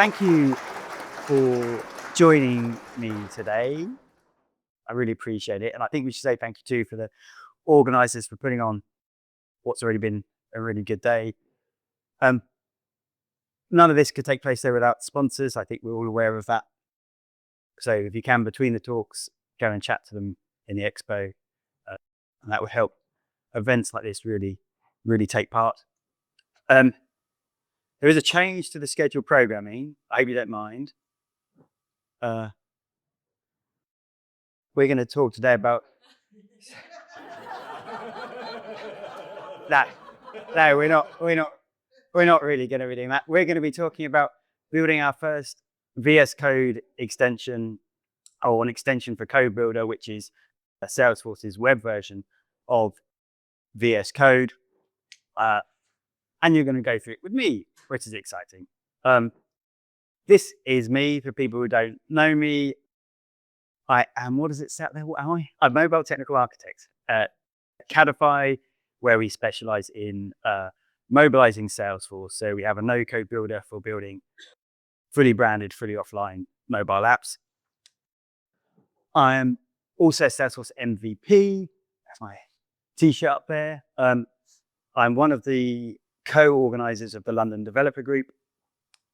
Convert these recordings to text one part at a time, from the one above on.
Thank you for joining me today. I really appreciate it. And I think we should say thank you too for the organizers for putting on what's already been a really good day. Um, None of this could take place there without sponsors. I think we're all aware of that. So if you can, between the talks, go and chat to them in the expo. And that will help events like this really take part. There is a change to the scheduled programming. I hope you don't mind. We're going to talk today about... No, we're not really going to be doing that. We're going to be talking about building our first VS Code extension, or an extension for Code Builder, which is Salesforce's web version of VS Code. And you're going to go through it with me, which is exciting. This is me, for people who don't know me. I am, what does it say out there? What am I? I'm a mobile technical architect at Cadify, where we specialize in mobilizing Salesforce. So we have a no-code builder for building fully branded, fully offline mobile apps. I am also Salesforce MVP. That's my t-shirt up there. I'm one of the co-organizers of the London Developer Group.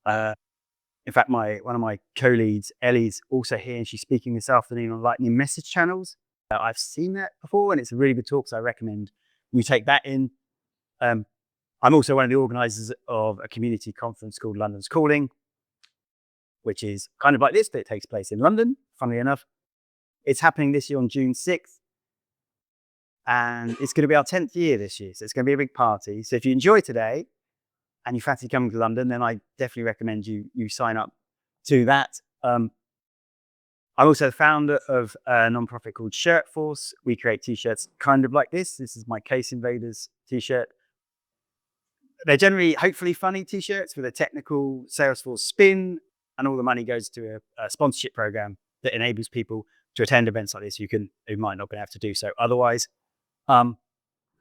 In fact, one of my co-leads, Ellie's also here, and she's speaking this afternoon on Lightning message channels. I've seen that before, and it's a really good talk, so I recommend you take that in. I'm also one of the organizers of a community conference called London's Calling, which is kind of like this, but it takes place in London, funnily enough. It's happening this year on June 6th, and it's going to be our 10th year this year, so it's going to be a big party. So if you enjoy today and you fancy coming to London, then I definitely recommend you sign up to that. I'm also the founder of a nonprofit called Shirtforce. We create t-shirts kind of like this. This is my Case Invaders t-shirt. They're generally, hopefully, funny t-shirts with a technical Salesforce spin, and all the money goes to a sponsorship program that enables people to attend events like this who might not be able to do so otherwise. And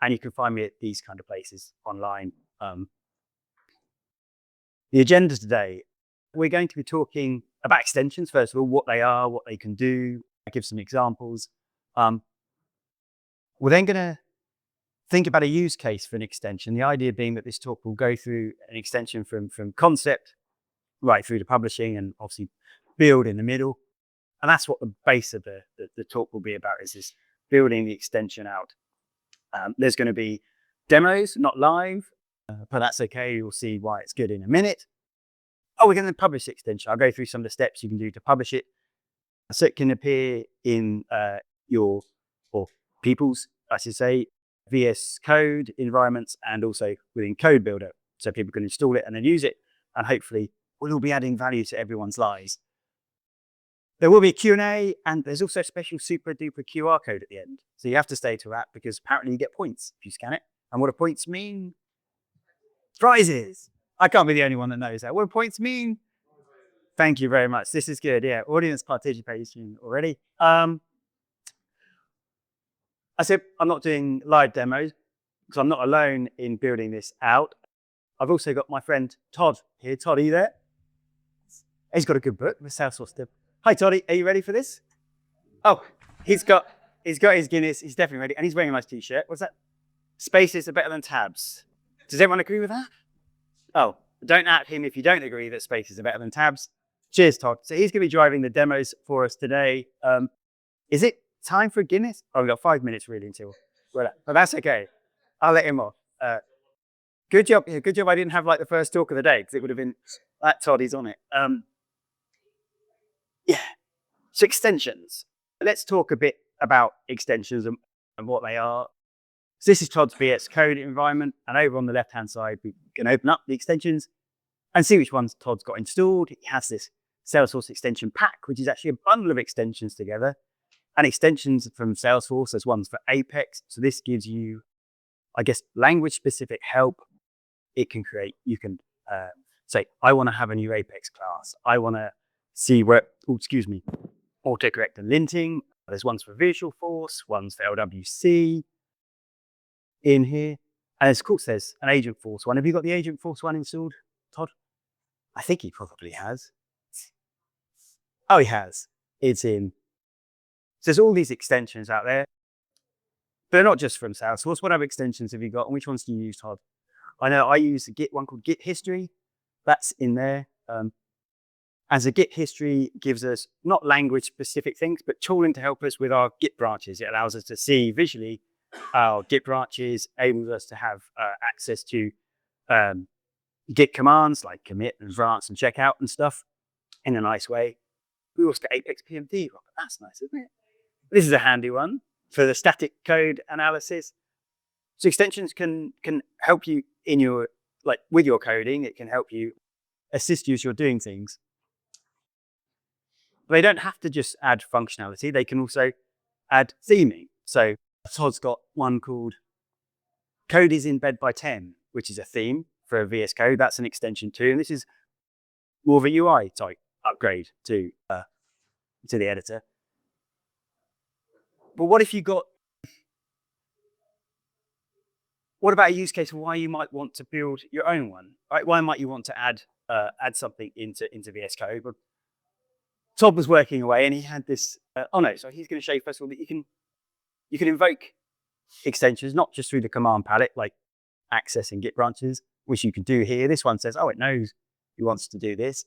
you can find me at these kind of places online. The agenda today, we're going to be talking about extensions. First of all, what they are, what they can do. I give some examples. We're then going to think about a use case for an extension. The idea being that this talk will go through an extension from concept right through to publishing, and obviously build in the middle. And that's what the base of the talk will be about, is this building the extension out. There's going to be demos, not live, but that's okay. You'll see why it's good in a minute. We're going to publish the extension. I'll go through some of the steps you can do to publish it, so it can appear in your, or people's, I should say, VS Code environments, and also within Code Builder, so people can install it and then use it, and hopefully we'll all be adding value to everyone's lives. There will be a Q&A, and there's also a special super duper QR code at the end. So you have to stay to that, because apparently you get points if you scan it. And what do points mean? Prizes. I can't be the only one that knows that. What do points mean? Thank you very much. This is good. Yeah, audience participation already. I said I'm not doing live demos because I'm not alone in building this out. I've also got my friend Todd here. Todd, are you there? He's got a good book with Salesforce. Hi, Toddy. Are you ready for this? Oh, he's got his Guinness. He's definitely ready, and he's wearing a nice t-shirt. What's that? Spaces are better than tabs. Does everyone agree with that? Oh, don't at him if you don't agree that spaces are better than tabs. Cheers, Todd. So he's going to be driving the demos for us today. Is it time for Guinness? Oh, we've got 5 minutes really until we're at, but that's okay. I'll let him off. Good job. Yeah, good job I didn't have like the first talk of the day, because it would have been that Todd, he's on it. Yeah. So extensions. Let's talk a bit about extensions and what they are. So this is Todd's VS Code environment, and over on the left-hand side, we can open up the extensions and see which ones Todd's got installed. He has this Salesforce extension pack, which is actually a bundle of extensions together, and extensions from Salesforce. There's ones for Apex. So this gives you, I guess, language-specific help. It can create, you can say, I want to have a new Apex class. I want to see where, autocorrect and linting. There's ones for Visualforce, ones for LWC in here. And of course, there's an Agentforce one. Have you got the Agentforce one installed, Todd? I think he probably has. Oh, he has. It's in. So there's all these extensions out there, but they're not just from Salesforce. What other extensions have you got, and which ones do you use, Todd? I know I use one called Git History. That's in there. As a Git history gives us not language specific things, but tooling to help us with our Git branches. It allows us to see visually our Git branches, enables us to have access to Git commands like commit and advance and checkout and stuff in a nice way. We also got Apex PMD. That's nice, isn't it? This is a handy one for the static code analysis. So extensions can help you in your, like with your coding. It can help you assist you as you're doing things. They don't have to just add functionality. They can also add theming. So Todd's got one called Code is in bed by 10, which is a theme for VS Code. That's an extension too. And this is more of a UI type upgrade to the editor. But what if you got, what about a use case for why you might want to build your own one? Right? Why might you want to add something into VS Code? But Todd was working away and he had this, so he's going to show you first of all that you can invoke extensions, not just through the command palette, like accessing Git branches, which you can do here. This one says, it knows he wants to do this.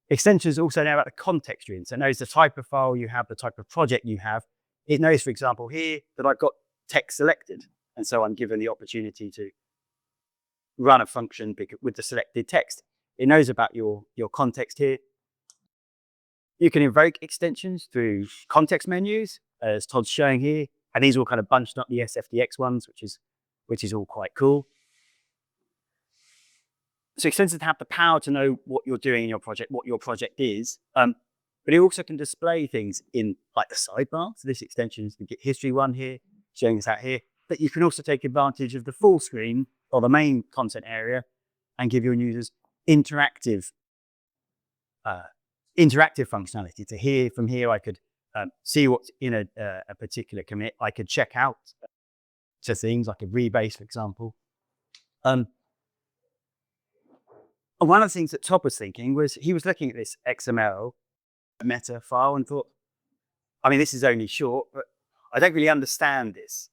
Extensions also know about the context you're in. So it knows the type of file you have, the type of project you have. It knows, for example, here that I've got text selected. And so I'm given the opportunity to run a function with the selected text. It knows about your context here. You can invoke extensions through context menus, as Todd's showing here. And these all kind of bunched up the SFDX ones, which is all quite cool. So extensions have the power to know what you're doing in your project, what your project is. But it also can display things in like the sidebar. So this extension is the Git history one here, showing us out here. But you can also take advantage of the full screen or the main content area and give your users interactive functionality. To hear from here, I could see what's in a particular commit. I could check out to things. I could rebase, for example. And one of the things that Todd was thinking was he was looking at this XML meta file and thought, this is only short, but I don't really understand this.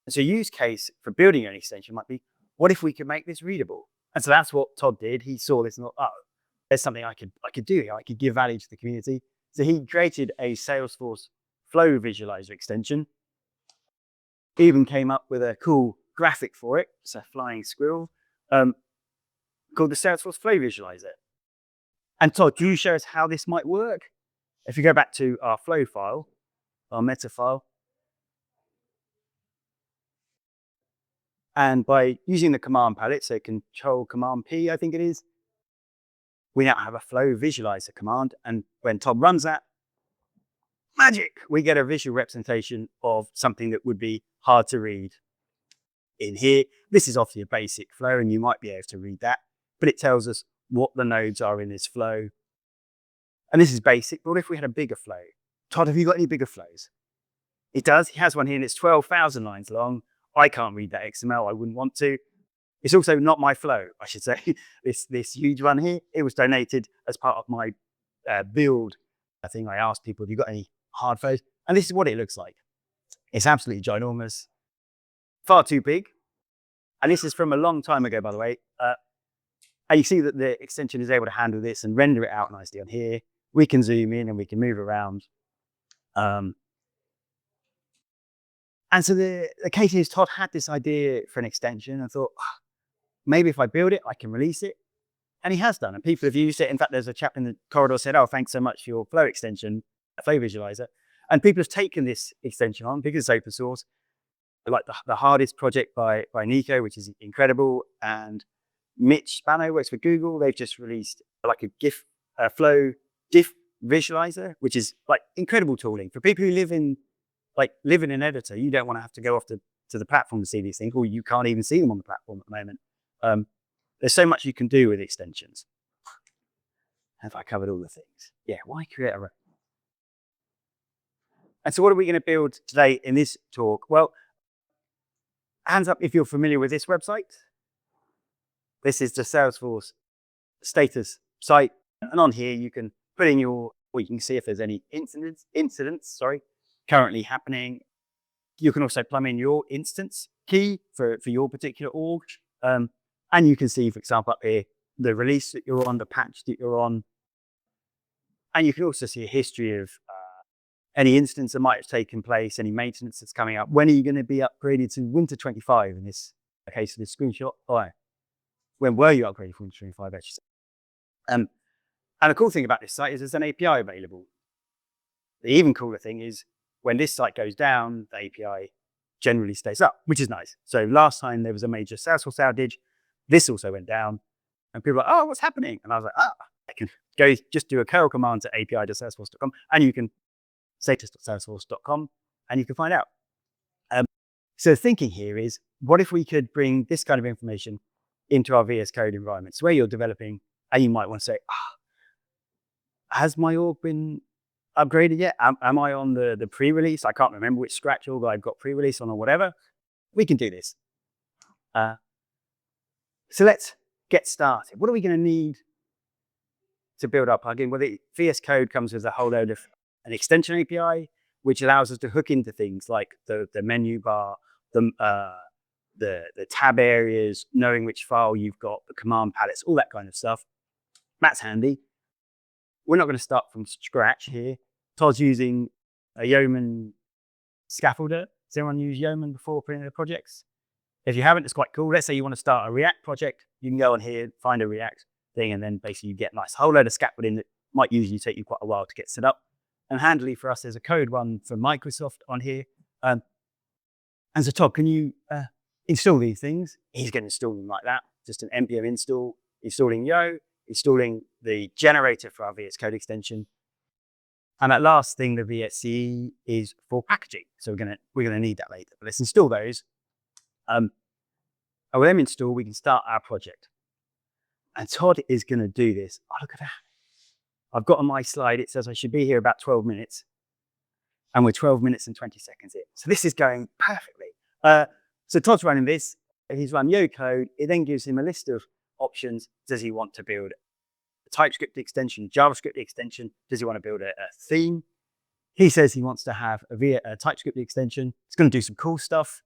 And so a use case for building an extension might be, what if we could make this readable? And so that's what Todd did. He saw this and thought, there's something I could do here. I could give value to the community. So he created a Salesforce Flow Visualizer extension. He even came up with a cool graphic for it. It's a flying squirrel called the Salesforce Flow Visualizer. And Todd, can you show us how this might work? If you go back to our flow file, our meta file, and by using the command palette, so Control Command P, I think it is, we now have a Flow Visualizer command. And when Todd runs that, magic, we get a visual representation of something that would be hard to read in here. This is obviously a basic flow, and you might be able to read that, but it tells us what the nodes are in this flow. And this is basic, but what if we had a bigger flow? Todd, have you got any bigger flows? It does. He has one here, and it's 12,000 lines long. I can't read that XML. I wouldn't want to. It's also not my flow, I should say. This huge one here, it was donated as part of my build thing. I asked people, have you got any hard flows? And this is what it looks like. It's absolutely ginormous, far too big. And this is from a long time ago, by the way. And you see that the extension is able to handle this and render it out nicely on here. We can zoom in and we can move around. And so the case is Todd had this idea for an extension and thought, maybe if I build it, I can release it. And he has done, and people have used it. In fact, there's a chap in the corridor said, thanks so much for your flow extension, flow visualizer. And people have taken this extension on because it's open source. Like the hardest project by Nico, which is incredible. And Mitch Spano works for Google. They've just released like a flow diff visualizer, which is like incredible tooling for people who live in an editor. You don't want to have to go off to the platform to see these things, or you can't even see them on the platform at the moment. There's so much you can do with extensions. Have I covered all the things? Yeah, why create a... And so what are we going to build today in this talk? Well, hands up if you're familiar with this website. This is the Salesforce status site. And on here, you can put in or you can see if there's any incidents, currently happening. You can also plumb in your instance key for your particular org. And you can see, for example, up here, the release that you're on, the patch that you're on. And you can also see a history of any instance that might have taken place, any maintenance that's coming up. When are you going to be upgraded to Winter 25 in this case of this screenshot? When were you upgraded for Winter 25, actually? And the cool thing about this site is there's an API available. The even cooler thing is when this site goes down, the API generally stays up, which is nice. So last time there was a major Salesforce outage, this also went down. And people are like, oh, what's happening? And I was like, I can go just do a curl command to api.salesforce.com, and you can status.salesforce.com, and you can find out. So thinking here is, what if we could bring this kind of information into our VS Code environments where you're developing, and you might want to say, has my org been upgraded yet? Am I on the pre-release? I can't remember which Scratch org I've got pre-release on or whatever. We can do this. So let's get started. What are we going to need to build our plugin? Well, the VS Code comes with a whole load of an extension API, which allows us to hook into things like the menu bar, the tab areas, knowing which file you've got, the command palettes, all that kind of stuff. That's handy. We're not going to start from scratch here. Todd's using a Yeoman scaffolder. Has anyone used Yeoman before putting in their projects? If you haven't, it's quite cool. Let's say you want to start a React project. You can go on here, find a React thing, and then basically you get a nice whole load of scaffolding that might usually take you quite a while to get set up. And handily for us, there's a code one from Microsoft on here. And so Todd, can you install these things? He's going to install them like that. Just an npm install, installing Yo, installing the generator for our VS Code extension. And that last thing, the VSCE, is for packaging. So we're gonna need that later. But let's install those. And with them installed, we can start our project. And Todd is going to do this. Oh, look at that. I've got on my slide, it says I should be here about 12 minutes. And we're 12 minutes and 20 seconds in. So this is going perfectly. So Todd's running this. He's run Yo code. It then gives him a list of options. Does he want to build a TypeScript extension, JavaScript extension? Does he want to build a theme? He says he wants to have a TypeScript extension. It's going to do some cool stuff.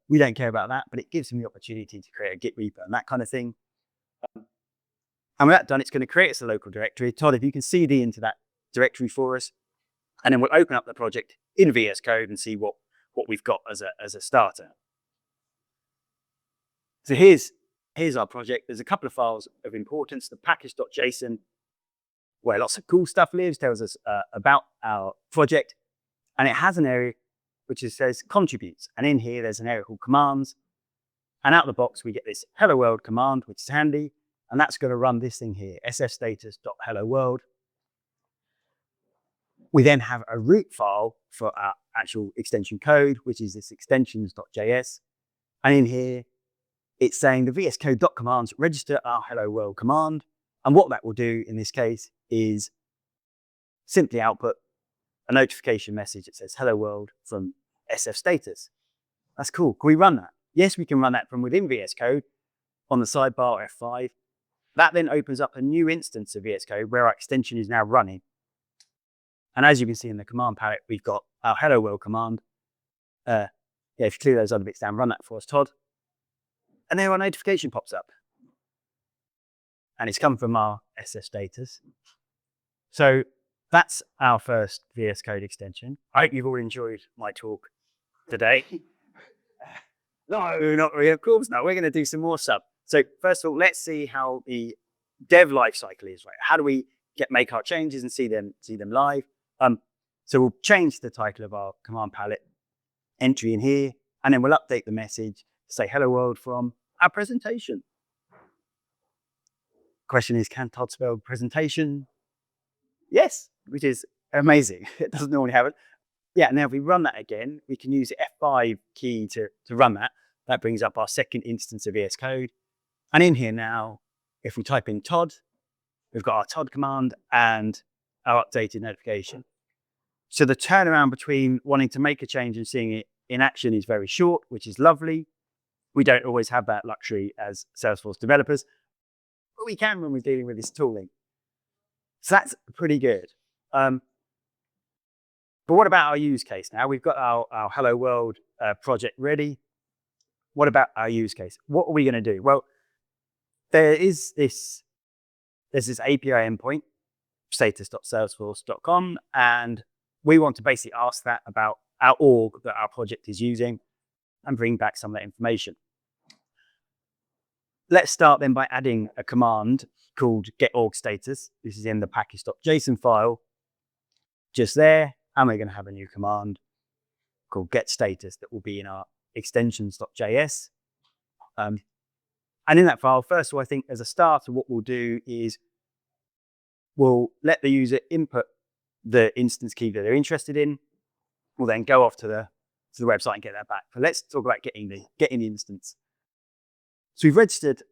We don't care about that, but it gives him the opportunity to create a Git repo and that kind of thing. And with that done, it's going to create us a local directory. Todd, if you can CD into that directory for us, and then we'll open up the project in VS Code and see what we've got as a starter. So here's our project. There's a couple of files of importance. The package.json, where lots of cool stuff lives, tells us about our project. And it has an area which says contributes. And in here, there's an area called commands. And out of the box, we get this hello world command, which is handy. And that's going to run this thing here, sfstatus.helloworld. We then have a root file for our actual extension code, which is this extensions.js. And in here, it's saying the VS Code.commands register our hello world command. And what that will do in this case is simply output a notification message that says hello world from sfstatus. That's cool. Can we run that? Yes, we can run that from within VS Code on the sidebar F5. That then opens up a new instance of VS Code where our extension is now running. And as you can see in the command palette, we've got our hello world command. If you clear those other bits down, run that for us, Todd. And then our notification pops up. And it's come from our sfstatus. So that's our first VS Code extension. I hope you've all enjoyed my talk today. No, not really, of course not. We're going to do some more stuff. So first of all, let's see how the dev lifecycle is, right? How do we make our changes and see them live? So we'll change the title of our command palette entry in here, and then we'll update the message to say hello world from our presentation. Question is, can Todd spell presentation? Yes, which is amazing. It doesn't normally happen. Yeah, now if we run that again, we can use the F5 key to run that. That brings up our second instance of VS Code. And in here now, if we type in Todd, we've got our Todd command and our updated notification. So the turnaround between wanting to make a change and seeing it in action is very short, which is lovely. We don't always have that luxury as Salesforce developers. but we can when we're dealing with this tooling. So that's pretty good. But what about our use case now? We've got our Hello World project ready. What about our use case? What are we going to do? Well, there's this API endpoint, status.salesforce.com, and we want to basically ask that about our org that our project is using and bring back some of that information. Let's start then by adding a command called get_org_status. This is in the package.json file, just there, and we're going to have a new command called get_status that will be in our extensions.js. And in that file, first of all, I think as a starter, what we'll do is we'll let the user input the instance key that they're interested in. We'll then go off to the website and get that back. So let's talk about getting the instance. So we've registered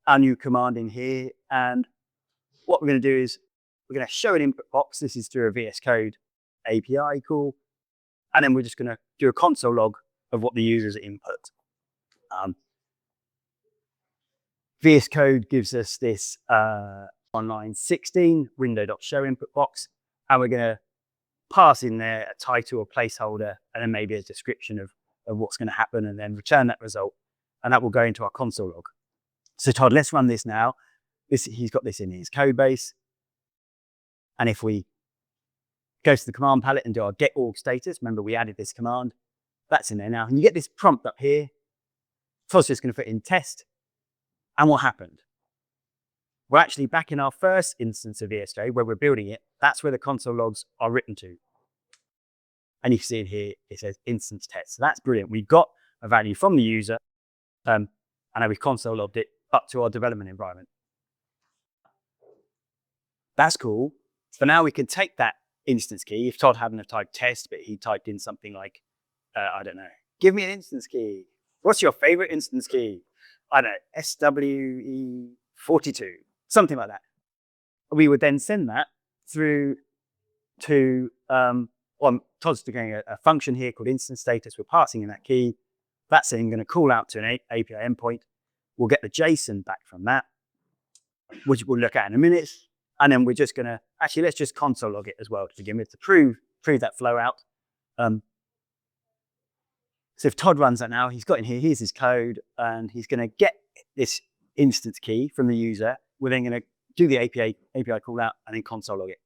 our new command in here, and what we're going to do is we're going to show an input box. This is through a VS Code API call, and then we're just going to do a console log of what the user's input. VS Code gives us this on line 16 window.show input box, and we're going to pass in there a title or placeholder, and then maybe a description of what's going to happen, and then return that result, and that will go into our console log. So Todd, let's run this now. He's got this in his code base, and if we go to the command palette and do our get_org_status, remember we added this command, that's in there now, and you get this prompt up here. Todd's just going to put in test, and what happened? We're actually back in our first instance of VS Code where we're building it. That's where the console logs are written to. And you can see it here, it says instance test. So that's brilliant. We've got a value from the user, and now we've console logged it up to our development environment. That's cool. So now we can take that instance key. If Todd hadn't have typed test, but he typed in something like, I don't know, give me an instance key. What's your favorite instance key? I don't know, SWE42, something like that. We would then send that through to, Todd's doing a function here called instance status. We're passing in that key. That's then going to call out to an API endpoint. We'll get the JSON back from that, which we'll look at in a minute. And then we're just going to, actually, let's just console log it as well to begin with to prove that flow out. So if Todd runs that now, he's got in here, here's his code, and he's going to get this instance key from the user. We're then going to do the API call out and then console log it.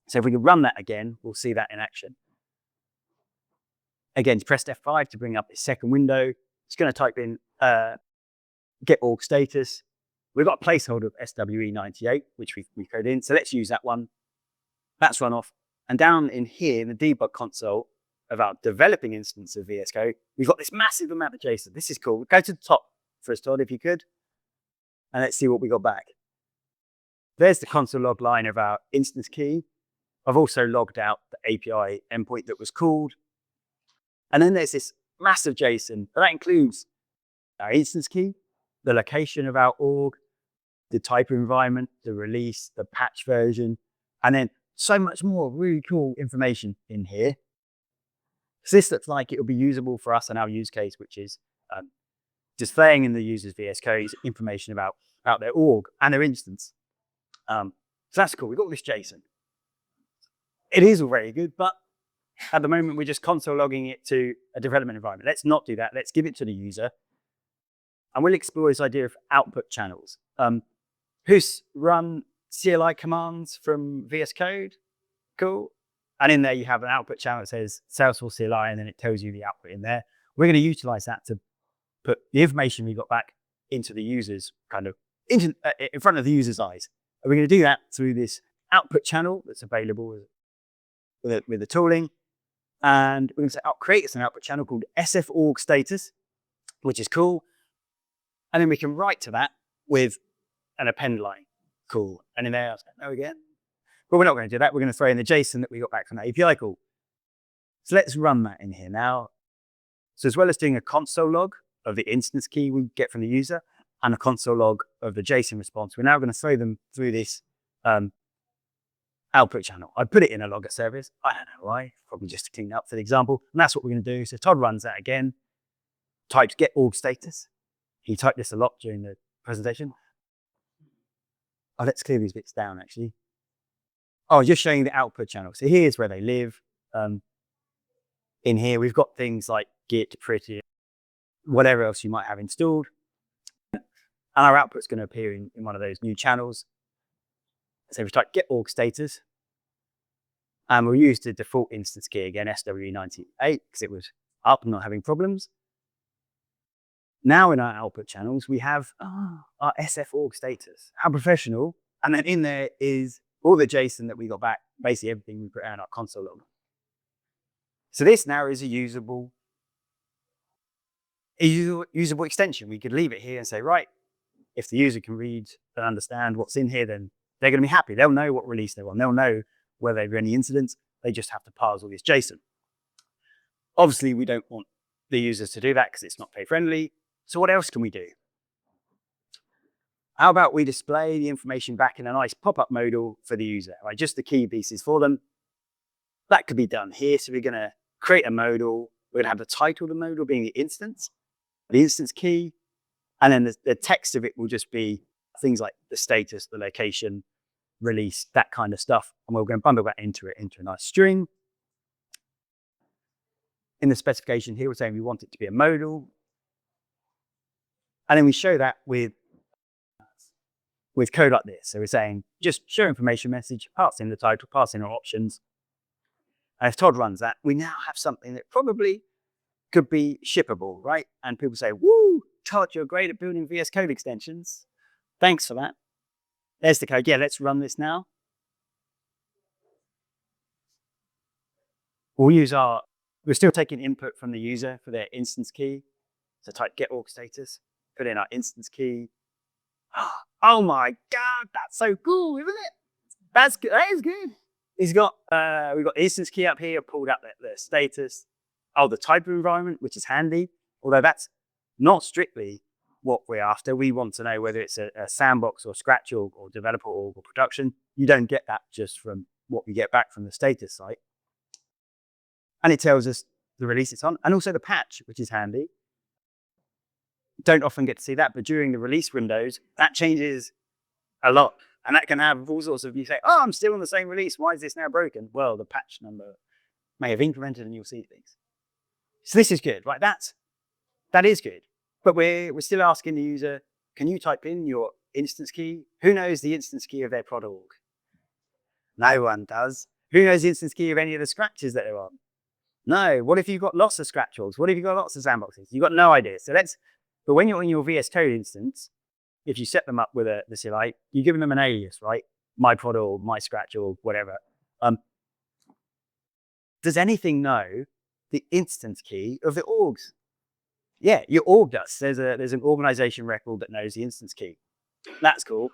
So if we can run that again, we'll see that in action. Again, press F5 to bring up this second window. It's going to type in get_org_status. We've got a placeholder of SWE98, which we coded in. So let's use that one. That's run off. And down in here in the debug console of our developing instance of VS Code, we've got this massive amount of JSON. This is cool. Go to the top first, Todd, if you could. And let's see what we got back. There's the console log line of our instance key. I've also logged out the API endpoint that was called. And then there's this massive JSON, but that includes our instance key, the location of our org, the type of environment, the release, the patch version, and then so much more really cool information in here. So this looks like it will be usable for us in our use case, which is displaying in the user's VS Code information about their org and their instance. So that's cool. We've got this JSON. It is all very good, but at the moment, we're just console logging it to a development environment. Let's not do that. Let's give it to the user. And we'll explore this idea of output channels. Who's run CLI commands from VS Code? Cool. And in there, you have an output channel that says Salesforce CLI, and then it tells you the output in there. We're going to utilize that to put the information we got back into the user's in front of the user's eyes. And we're going to do that through this output channel that's available with the tooling. And we're going to say, create an output channel called SF_org_status, which is cool. And then we can write to that with an append line. Cool. And in there, I was like, no again. But we're not going to do that. We're going to throw in the JSON that we got back from that API call. So let's run that in here now. So as well as doing a console log of the instance key we get from the user and a console log of the JSON response, we're now going to throw them through this output channel. I put it in a logger service. I don't know why. Probably just to clean up for the example. And that's what we're going to do. So Todd runs that again, types get_org_status. He typed this a lot during the presentation. let's clear these bits down actually. Oh, just showing the output channel. So here's where they live. In here, we've got things like Git, Pretty, whatever else you might have installed. And our output's going to appear in one of those new channels. So if we type get org status, and we'll use the default instance key again, SW98, because it was up and not having problems. Now in our output channels, we have our SF org status. How professional. And then in there is all the JSON that we got back, basically everything we put out in our console log. So this now is a usable extension. We could leave it here and say, right, if the user can read and understand what's in here, then they're going to be happy. They'll know what release they're on. They'll know whether there are any incidents. They just have to parse all this JSON. Obviously, we don't want the users to do that because it's not pay friendly. So what else can we do? How about we display the information back in a nice pop-up modal for the user, right? Just the key pieces for them. That could be done here. So we're going to create a modal. We're going to have the title of the modal being the instance key, and then the text of it will just be things like the status, the location, release, that kind of stuff. And we're going to bundle that into a nice string. In the specification here, we're saying we want it to be a modal. And then we show that with code like this. So we're saying just show information message, pass in the title, pass in our options. And if Todd runs that, we now have something that probably could be shippable, right? And people say, woo, Todd, you're great at building VS Code extensions. Thanks for that. There's the code. Yeah, let's run this now. We're still taking input from the user for their instance key. So type get org status, put in our instance key. Oh my God, that's so cool, isn't it? That's good. That is good. We've got the instance key up here, pulled up the status. Oh, the type of environment, which is handy. Although that's not strictly what we're after. We want to know whether it's a sandbox or Scratch org or developer org or production. You don't get that just from what we get back from the status site. And it tells us the release it's on, and also the patch, which is handy. Don't often get to see that, but during the release windows, that changes a lot. And that can have all sorts of, you say, oh, I'm still on the same release. Why is this now broken? Well, the patch number may have incremented and you'll see things. So this is good, right? That is good. But we're still asking the user, can you type in your instance key? Who knows the instance key of their prod org? No one does. Who knows the instance key of any of the scratches that they're on? No. What if you've got lots of Scratch orgs? What if you've got lots of sandboxes? You've got no idea. But when you're in your VS Code instance, if you set them up with the CLI, you're giving them an alias, right? My prod org, my Scratch org, whatever. Does anything know the instance key of the orgs? Yeah, your org does. There's an organization record that knows the instance key. That's cool.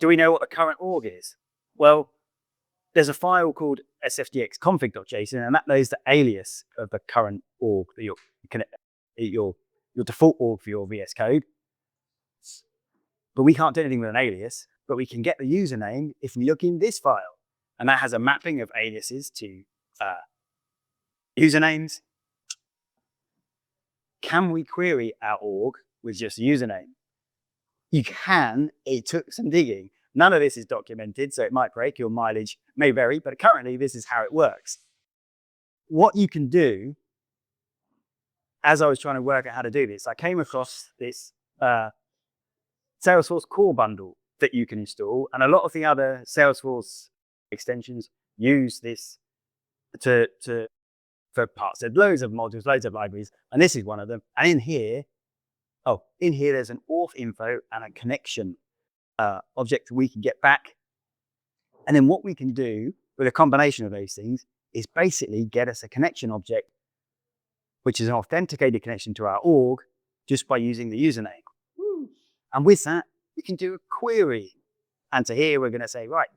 Do we know what the current org is? Well, there's a file called sfdxconfig.json, and that knows the alias of the current org that your default org for your VS Code. But we can't do anything with an alias, but we can get the username if we look in this file. And that has a mapping of aliases to usernames. Can we query our org with just a username? You can. It took some digging. None of this is documented, so it might break. Your mileage may vary, but currently this is how it works. What you can do, as I was trying to work out how to do this, I came across this Salesforce core bundle that you can install, and a lot of the other Salesforce extensions use this for parts. There's loads of modules, loads of libraries, and this is one of them. And in here there's an auth info and a connection object we can get back. And then what we can do with a combination of those things is basically get us a connection object, which is an authenticated connection to our org, just by using the username. And with that, we can do a query. And so here we're going to say, right,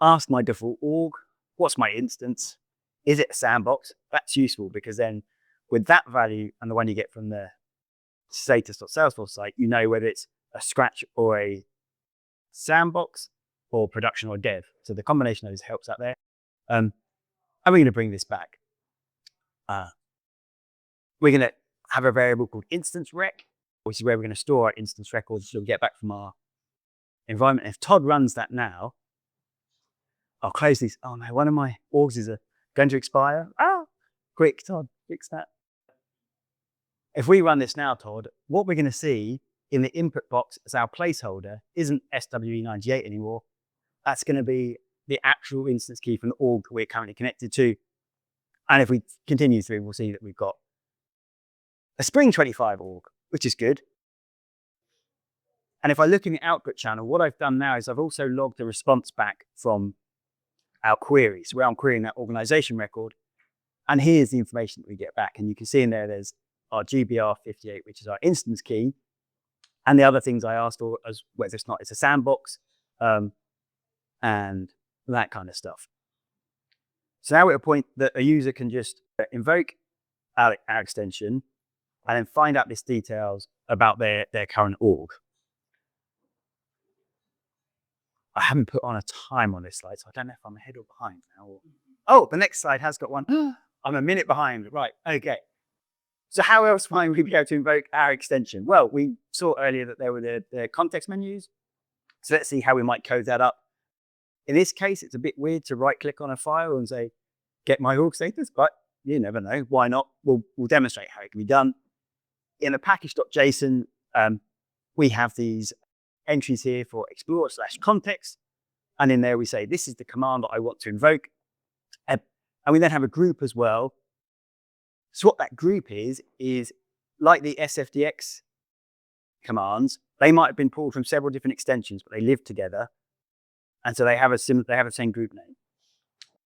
ask my default org, what's my instance? Is it a sandbox? That's useful because then with that value and the one you get from the status.salesforce site, you know whether it's a Scratch or a sandbox or production or dev. So the combination of those helps out there. And we're going to bring this back. We're going to have a variable called instance rec, which is where we're going to store our instance records that we get back from our environment. If Todd runs that now, I'll close these. Oh no, one of my orgs are going to expire. Quick, Todd, fix that. If we run this now, Todd, what we're going to see in the input box as our placeholder isn't SWE98 anymore. That's going to be the actual instance key from the org that we're currently connected to. And if we continue through, we'll see that we've got a Spring 25 org, which is good. And if I look in the output channel, what I've done now is I've also logged a response back from our query. So where I'm querying that organization record. And here's the information that we get back. And you can see in there, there's our GBR58, which is our instance key. And the other things I asked for, as whether it's a sandbox, and that kind of stuff. So now we're at a point that a user can just invoke our extension and then find out these details about their current org. I haven't put on a time on this slide, so I don't know if I'm ahead or behind now. Oh, the next slide has got one. I'm a minute behind. Right, okay. So how else might we be able to invoke our extension? Well, we saw earlier that there were the context menus. So let's see how we might code that up. In this case, it's a bit weird to right-click on a file and say, get my org status, but you never know. Why not? We'll demonstrate how it can be done. In the package.json, we have these entries here for explorer/context. And in there we say, this is the command that I want to invoke. And we then have a group as well. So what that group is like the SFDX commands, they might have been pulled from several different extensions, but they live together. And so they have the same group name.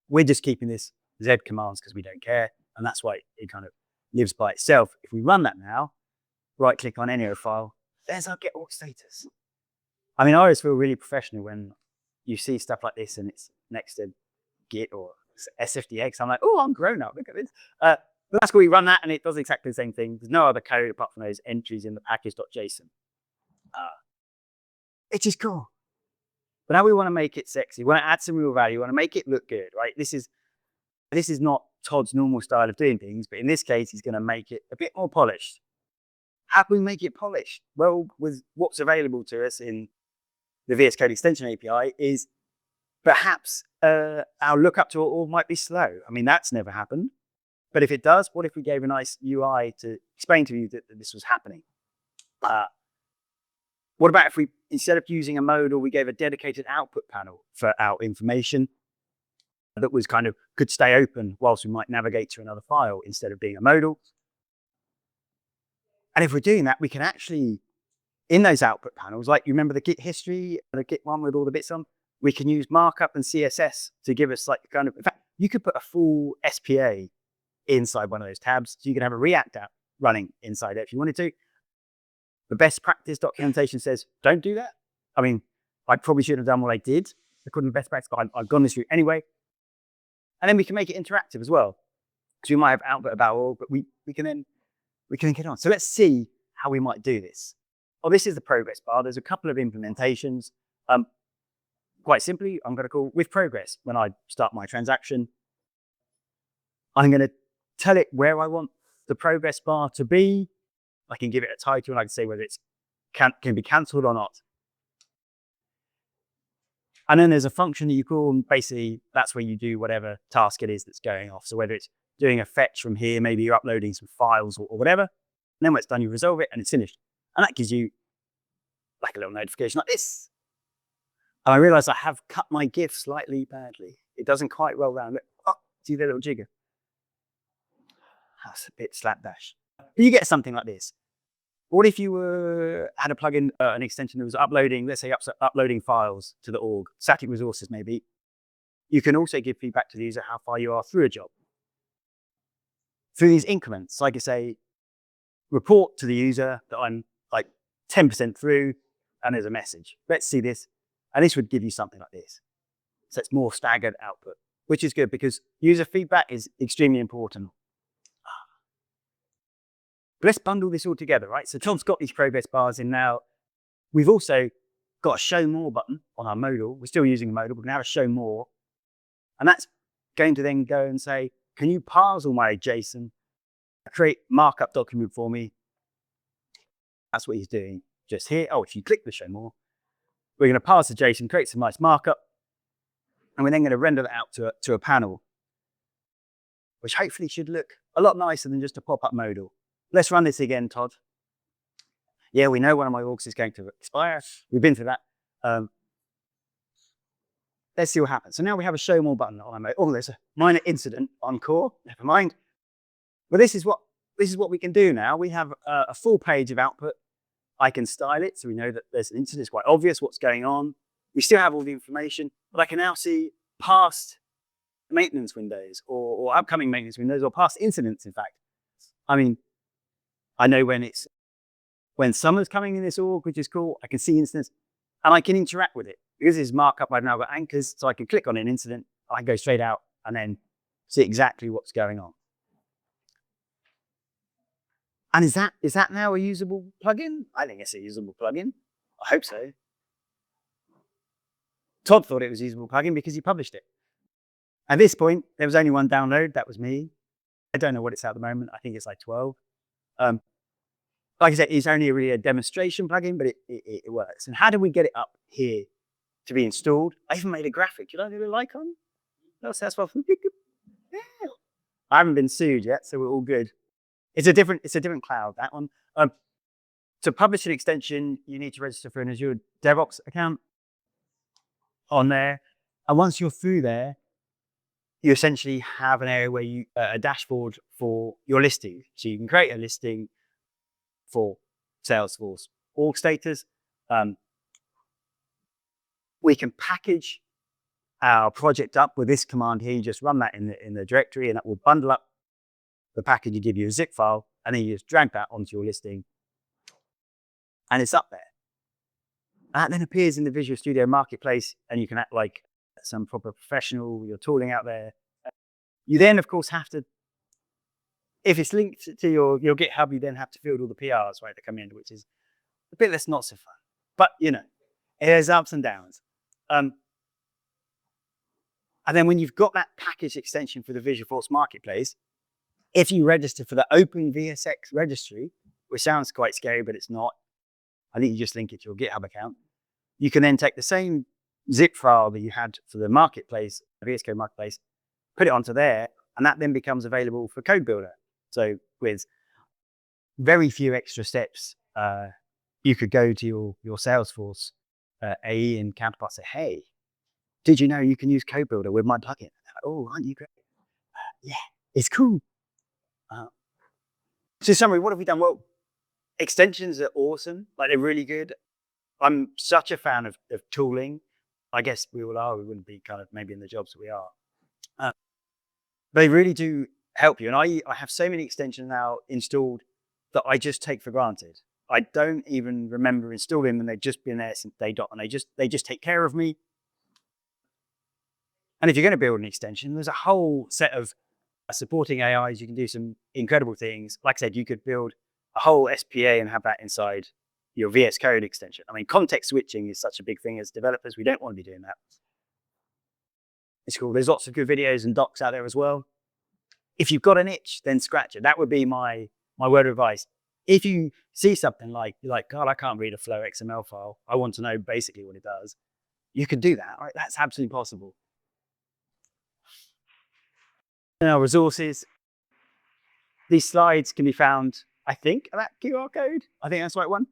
We're just keeping this Z commands because we don't care. And that's why it kind of lives by itself. If we run that now, right click on any other file, there's our get org status. I mean, I always feel really professional when you see stuff like this and it's next to Git or SFDX. I'm like, oh, I'm grown up. Look at this. But that's cool. We run that and it does exactly the same thing. There's no other code apart from those entries in the package.json. It's just cool. But now we want to make it sexy. We want to add some real value. We want to make it look good, right? This is not Todd's normal style of doing things, but in this case, he's going to make it a bit more polished. How can we make it polished? Well, with what's available to us in the VS Code extension API is perhaps our lookup to all might be slow. I mean, that's never happened. But if it does, what if we gave a nice UI to explain to you that this was happening? What about if we, instead of using a modal, we gave a dedicated output panel for our information that was kind of could stay open whilst we might navigate to another file instead of being a modal? And if we're doing that, we can actually, in those output panels, like you remember the Git history, the Git one with all the bits on, we can use markup and CSS to give us like kind of, in fact, you could put a full SPA inside one of those tabs. So you can have a React app running inside it if you wanted to. The best practice documentation says, don't do that. I mean, I probably shouldn't have done what I did according to best practice, but I've gone this route anyway. And then we can make it interactive as well. So we might have output about all, but we can get on. So let's see how we might do this. Oh, this is the progress bar. There's a couple of implementations. Quite simply, I'm going to call with progress when I start my transaction. I'm going to tell it where I want the progress bar to be. I can give it a title and I can say whether it can be cancelled or not. And then there's a function that you call, and basically that's where you do whatever task it is that's going off. So whether it's doing a fetch from here, maybe you're uploading some files or whatever. And then when it's done, you resolve it and it's finished. And that gives you like a little notification like this. And I realize I have cut my GIF slightly badly. It doesn't quite roll down. Look, oh, see the little jigger? That's a bit slapdash. You get something like this. What if you had a plugin, an extension that was uploading, let's say uploading files to the org, static resources maybe. You can also give feedback to the user how far you are through a job. Through these increments, like I say, report to the user that I'm like 10% through and there's a message. Let's see this. And this would give you something like this. So it's more staggered output, which is good because user feedback is extremely important. But let's bundle this all together, right? So Todd's got these progress bars in now. We've also got a show more button on our modal. We're still using a modal, but we can have a show more. And that's going to then go and say, can you parse all my JSON, create markup document for me? That's what he's doing just here. Oh, if you click the show more, We're going to parse the JSON, create some nice markup, and we're then going to render that out to a panel, which hopefully should look a lot nicer than just a pop-up modal. Let's run this again, Todd. Yeah, we know one of my orgs is going to expire. We've been through that. Let's see what happens. So now we have a show more button on mode. Oh, there's a minor incident on core. Never mind. But this is what we can do now. We have a full page of output. I can style it so we know that there's an incident. It's quite obvious what's going on. We still have all the information, but I can now see past maintenance windows or upcoming maintenance windows or past incidents, in fact. I mean, I know when summer's coming in this org, which is cool. I can see incidents and I can interact with it. Because this is markup, I've now got anchors, so I can click on an incident, I can go straight out and then see exactly what's going on. And is that now a usable plugin? I think it's a usable plugin. I hope so. Todd thought it was a usable plugin because he published it. At this point, there was only one download. That was me. I don't know what it's at the moment. I think it's like 12. Like I said, it's only really a demonstration plugin, but it works. And how do we get it up here to be installed? I even made a graphic. You don't do a like on? No, that's what. I haven't been sued yet, so we're all good. It's a different cloud, that one. To publish an extension, you need to register for an Azure DevOps account on there. And once you're through there, you essentially have an area where you a dashboard for your listing. So you can create a listing for Salesforce org status. We can package our project up with this command here. You just run that in the directory, and that will bundle up the package and give you a zip file, and then you just drag that onto your listing, and it's up there. That then appears in the Visual Studio Marketplace, and you can act like some proper professional. You're tooling out there. You then, of course, have to, if it's linked to your GitHub, you then have to field all the PRs, right, that come in, which is a bit that's not so fun. But, you know, it has ups and downs. And then when you've got that package extension for the Visualforce Marketplace, if you register for the Open VSX registry, which sounds quite scary, but it's not. I think you just link it to your GitHub account. You can then take the same zip file that you had for the marketplace, VS Code Marketplace, put it onto there, and that then becomes available for Code Builder. So with very few extra steps, you could go to your Salesforce AE and counterpart say, hey, did you know you can use Code Builder with my plugin? Oh, aren't you great? Yeah, it's cool. So summary, what have we done? Well, extensions are awesome. Like, they're really good. I'm such a fan of tooling. I guess we all are. We wouldn't be kind of maybe in the jobs that we are. They really do help you. And I have so many extensions now installed that I just take for granted. I don't even remember installing them. They've just been there since day dot, and they just take care of me. And if you're going to build an extension, there's a whole set of supporting AIs. You can do some incredible things. Like I said, you could build a whole SPA and have that inside your VS Code extension. I mean, context switching is such a big thing as developers. We don't want to be doing that. It's cool. There's lots of good videos and docs out there as well. If you've got an itch, then scratch it. That would be my word of advice. If you see something like, you're like, God, I can't read a Flow XML file. I want to know basically what it does. You could do that, right? That's absolutely possible. Now, resources. These slides can be found, I think, at that QR code. I think that's the right one.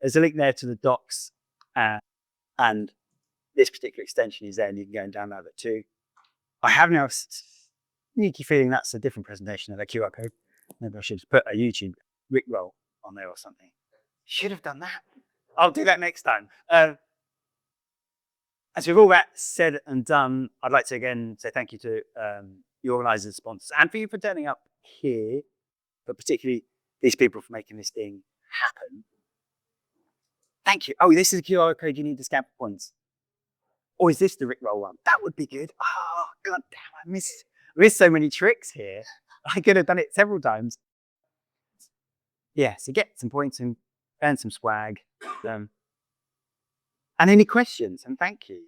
There's a link there to the docs, and this particular extension is there, and you can go and download it too. I have now a sneaky feeling that's a different presentation of that QR code. Maybe I should just put a YouTube Rickroll on there or something. Should have done that. I'll do that next time. As with all that said and done, I'd like to again say thank you to the organisers, sponsors, and for you for turning up here, but particularly these people for making this thing happen. Thank you. Oh, this is a QR code you need to scan for points. Or is this the Rickroll one? That would be good. Oh, God damn, I missed so many tricks here. I could have done it several times. Yeah, so get some points and earn some swag. And any questions, and thank you.